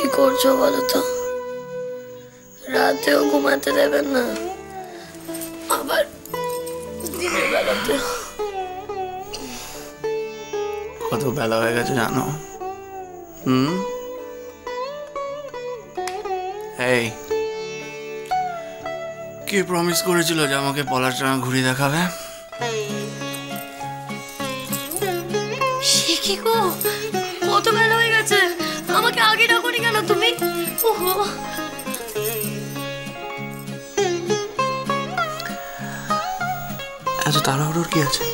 কি করছো বলো তো? রাতেও ঘুমাতে দেবেন না, আবার দিনের বেলাতে। কত বেলা হয়ে গেছে জানো? এই কে প্রমিস করেছিল যে আমাকে পলাশডাঙ্গা ঘুরিয়ে দেখাবে? সে কি গো, কত বেলা হয়ে গেছে, আমাকে আগে ডাকোনি কেন তুমি? ওহো, এত তাড়াহুড়োর কি আছে?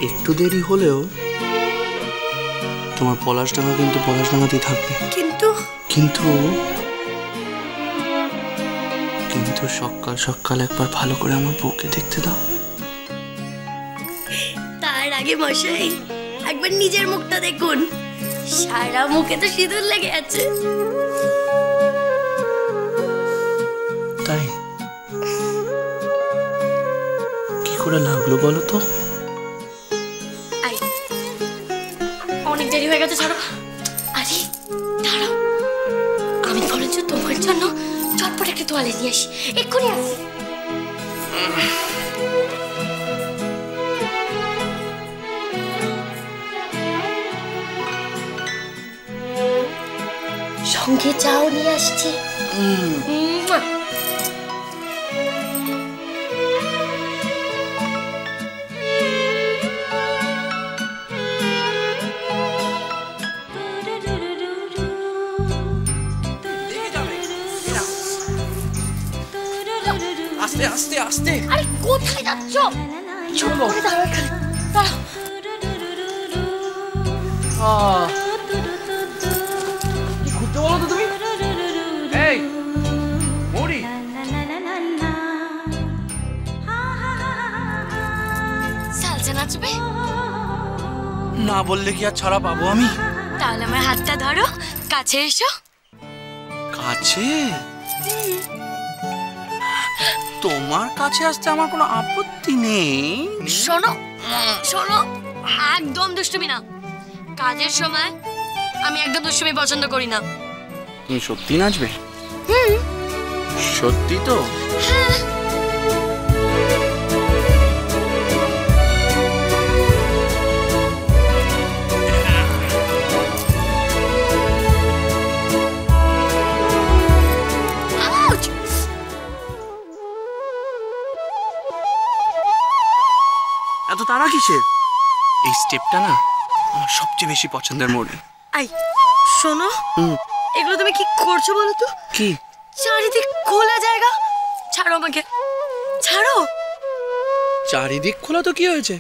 একটু দেরি হলেও তোমার পলাশডাঙ্গা কিন্তু পলাশডাঙ্গাতেই থাকবে। কিন্তু কিন্তু কিন্তু সকাল সকাল একবার ভালো করে আমার বউকে দেখতে দাও। তার আগে মশাই একবার নিজের মুখটা দেখুন, সারা মুখে তো সিঁদুর লেগে আছে। তাই কি করে লাগলো বলো তো? অনেক দেরি হয়ে গেছে, ছাড়ো। আরে দাঁড়াও, আমি বলেছি তোমার জন্য চটপট একটা তোয়ালে নিয়ে আসি, এক্ষুনি আসি। সঙ্গে চাও নিয়ে আসছি। আস্তে আস্তে আস্তে। আরে কোথায় যাচ্ছ? চুপ করে দাঁড়াও, দাঁড়াও। কি ঘুরতে বলো তো তুমি? এই মৌরি, সালসা নাচবে? না বললে কি আর ছাড়া পাবো আমি? তাহলে আমার হাতটা ধরো, কাছে এসো। কাছে? তোমার কাছে আসতে আমার কোনো আপত্তি নেই। শোনো শোনো, একদম দুষ্টুমি না। কাজের সময় আমি একদম দুষ্টুমি পছন্দ করি না। তুমি সত্যি নাচবে? সত্যি তো? হ্যাঁ। এত তাড়া কিসের? এই স্টেপটা না আমার সবচেয়ে বেশি পছন্দের মোড়ে। আই শোনো, এগুলো তুমি কি করছো বলো তো? কি? চারিদিক খোলা জায়গা, ছাড়ো আমাকে, ছাড়ো। চারিদিক খোলা তো কি হয়েছে?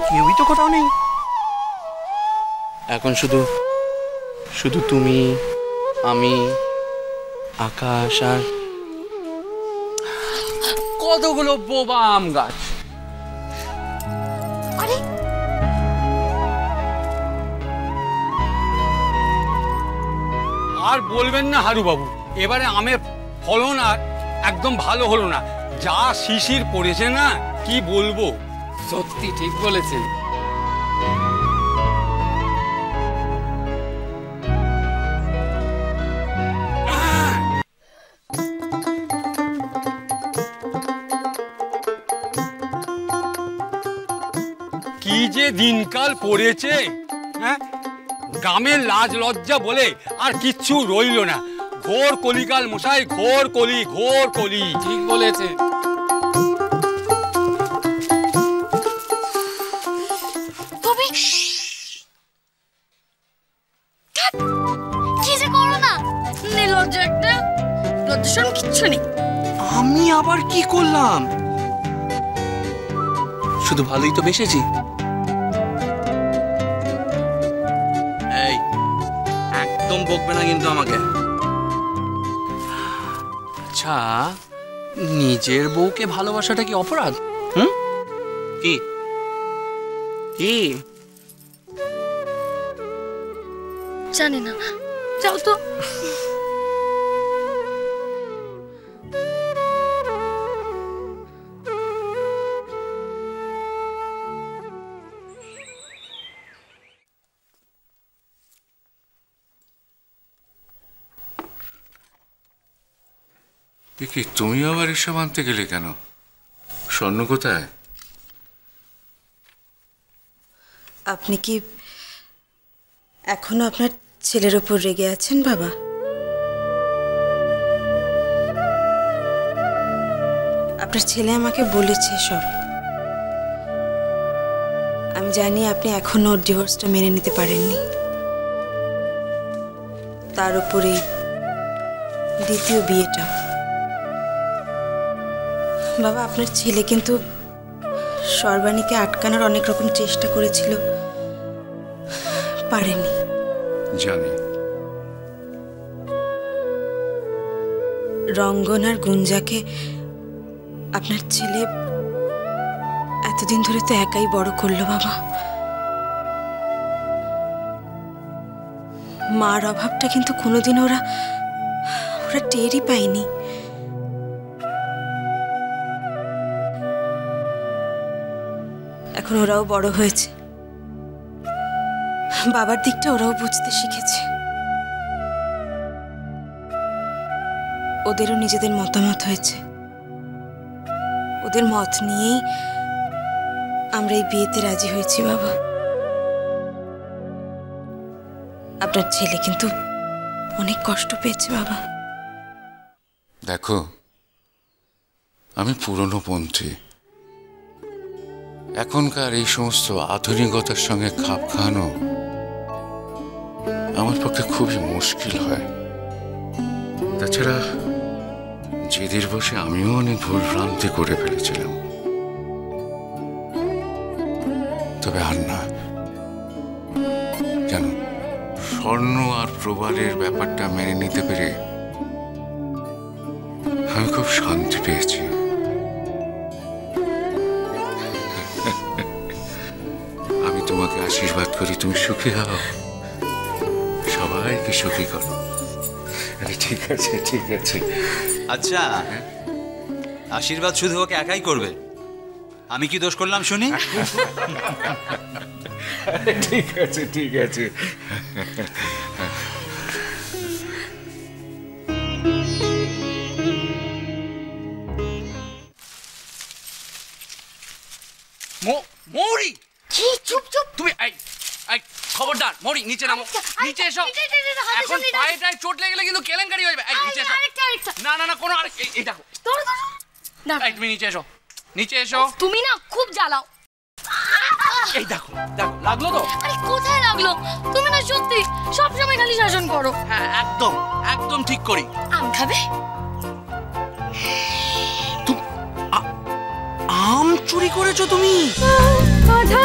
কেউই তো কোথাও নেই। এখন শুধু শুধু তুমি, আমি, আকাশ আর কতগুলো বোবা আম গাছ। আরে আর বলবেন না হারু বাবু, এবারে আমের ফলন আর একদম ভালো হলো না। যা শিশির পড়েছে না, কি বলবো। সত্যি ঠিক বলেছেন। কি যে দিনকাল পড়েছে, হ্যাঁ, গ্রামের লাজ লজ্জা বলে আর কিচ্ছু রইল না। ঘোর কলিকাল মশাই, ঘোর কলি, ঘোর কলি। ঠিক বলেছে। তুমি কি যে করো না, নির্লজ্জ একটা, লজ্জা কিচ্ছু নেই। আমি আবার কি করলাম? শুধু ভালোই তো বেসেছি। এই একদম বকবে না কিন্তু আমাকে। আচ্ছা, নিজের বউকে ভালোবাসাটা কি অপরাধ? কি কি? জানি না, যাও তো। কি তুমি আবার এসব আনতে গেলে কেন? স্বর্ণ কোথায়? আপনি কি এখনো আপনার ছেলের ওপর রেগে আছেন বাবা? আপনার ছেলে আমাকে বলেছে সব। আমি জানি আপনি এখনো ওর ডিভোর্সটা মেনে নিতে পারেননি, তার উপরে দ্বিতীয় বিয়েটা। বাবা, আপনার ছেলে কিন্তু সর্বাণীকে আটকানোর অনেক রকম চেষ্টা করেছিল, পারেনি। জানি। রঙ্গন আর গুঞ্জাকে আপনার ছেলে এতদিন ধরে তো একাই বড় করলো বাবা। মার অভাবটা কিন্তু কোনোদিন ওরা টেরই পায়নি। এখন ওরাও বড় হয়েছে, বাবার দিকটা ওরাও বুঝতে শিখেছে। ওদেরও নিজেদের মতামত হয়েছে, ওদের মত নিয়েই আমরা এই বিয়েতে রাজি হয়েছি বাবা। আপনার ছেলে কিন্তু অনেক কষ্ট পেয়েছে বাবা। দেখো, আমি পুরনো পন্থী। এখনকার এই সমস্ত আধুনিকতার সঙ্গে খাপ খাওয়ানো আমার পক্ষে খুবই মুশকিল হয়। তাছাড়া জেদের বসে আমিও অনেক ভুল ভ্রান্তি করে ফেলেছিলাম, তবে আর না। কেন, স্বর্ণ আর প্রবালের ব্যাপারটা মেনে নিতে পেরে আমি খুব শান্তি পেয়েছি। আমি তোমাকে আশীর্বাদ করি, তুমি সুখী হও, সবাইকে সুখী করো। ঠিক আছে, ঠিক আছে। আচ্ছা, আশীর্বাদ শুধু ওকে একাই করবে? আমি কি দোষ করলাম শুনি? ঠিক আছে, ঠিক আছে। মৌরি, কি? চুপ চুপ। তুমি খবরদার মৌরি, নিচে নামো, নিচে এসো। এখন পায়ে টায়ে চোট লেগে কিন্তু কেলেঙ্কারি হয়ে যাবে। নিচে এসো। না না না, কোনো আরেক, এই দেখো, তুমি নিচে এসো, নিচে এসো। তুমি না খুব জ্বালাও। এই দেখো, দেখো লাগলো তো? আরে কোথায় লাগলো? তুমি না সত্যি সবসময় খালি শাসন করো। হ্যাঁ, একদম একদম ঠিক করি। আম খাবে? আম চুরি করেছো তুমি? কথা